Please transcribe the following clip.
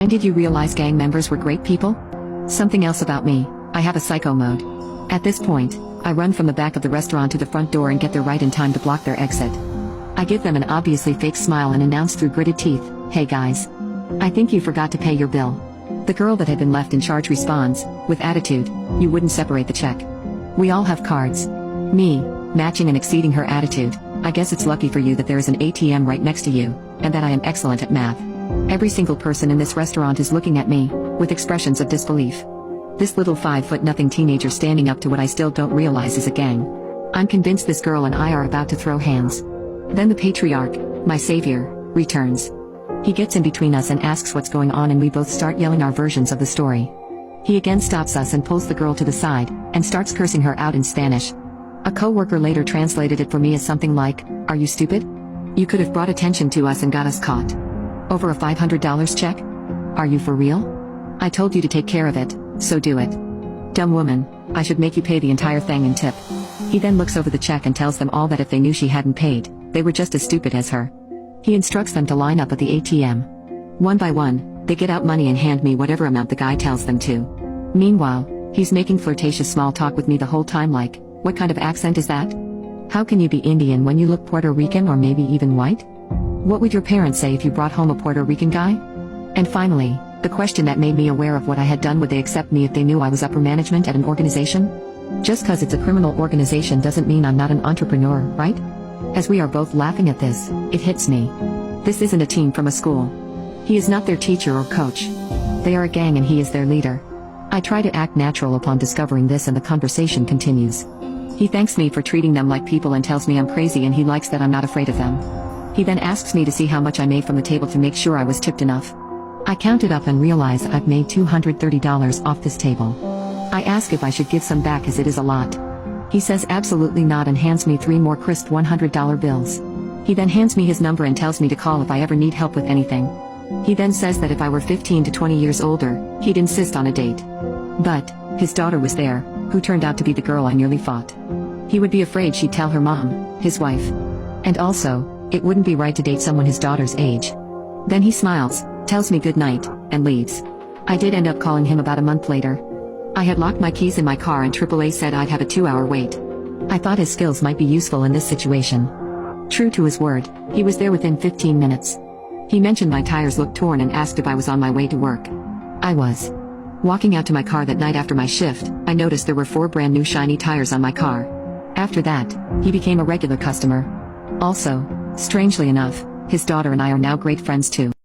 And did you realize gang members were great people? Something else about me, I have a psycho mode. At this point, I run from the back of the restaurant to the front door and get there right in time to block their exit. I give them an obviously fake smile and announce through gritted teeth, "Hey guys. I think you forgot to pay your bill." The girl that had been left in charge responds, with attitude, "You wouldn't separate the check. We all have cards." Me, matching and exceeding her attitude, "I guess it's lucky for you that there is an ATM right next to you, and that I am excellent at math." Every single person in this restaurant is looking at me, with expressions of disbelief. This little 5'0" teenager standing up to what I still don't realize is a gang. I'm convinced this girl and I are about to throw hands. Then the patriarch, my savior, returns. He gets in between us and asks what's going on, and we both start yelling our versions of the story. He again stops us and pulls the girl to the side, and starts cursing her out in Spanish. A co-worker later translated it for me as something like, "Are you stupid? You could have brought attention to us and got us caught. Over a $500 check? Are you for real? I told you to take care of it, so do it. Dumb woman, I should make you pay the entire thing in tip." He then looks over the check and tells them all that if they knew she hadn't paid, they were just as stupid as her. He instructs them to line up at the ATM. One by one, they get out money and hand me whatever amount the guy tells them to. Meanwhile, he's making flirtatious small talk with me the whole time, like, "What kind of accent is that? How can you be Indian when you look Puerto Rican or maybe even white? What would your parents say if you brought home a Puerto Rican guy?" And finally, the question that made me aware of what I had done: would they accept me if they knew I was upper management at an organization? Just cause it's a criminal organization doesn't mean I'm not an entrepreneur, right? As we are both laughing at this, it hits me. This isn't a team from a school. He is not their teacher or coach. They are a gang and he is their leader. I try to act natural upon discovering this, and the conversation continues. He thanks me for treating them like people and tells me I'm crazy and he likes that I'm not afraid of them. He then asks me to see how much I made from the table to make sure I was tipped enough. I count it up and realize I've made $230 off this table. I ask if I should give some back as it is a lot. He says absolutely not and hands me 3 more crisp $100 bills. He then hands me his number and tells me to call if I ever need help with anything. He then says that if I were 15 to 20 years older, he'd insist on a date. But his daughter was there, who turned out to be the girl I nearly fought. He would be afraid she'd tell her mom, his wife. And also, it wouldn't be right to date someone his daughter's age. Then he smiles, tells me good night, and leaves. I did end up calling him about a month later. I had locked my keys in my car and AAA said I'd have a 2-hour wait. I thought his skills might be useful in this situation. True to his word, he was there within 15 minutes. He mentioned my tires looked torn and asked if I was on my way to work. I was. Walking out to my car that night after my shift, I noticed there were 4 brand new shiny tires on my car. After that, he became a regular customer. Also, strangely enough, his daughter and I are now great friends too.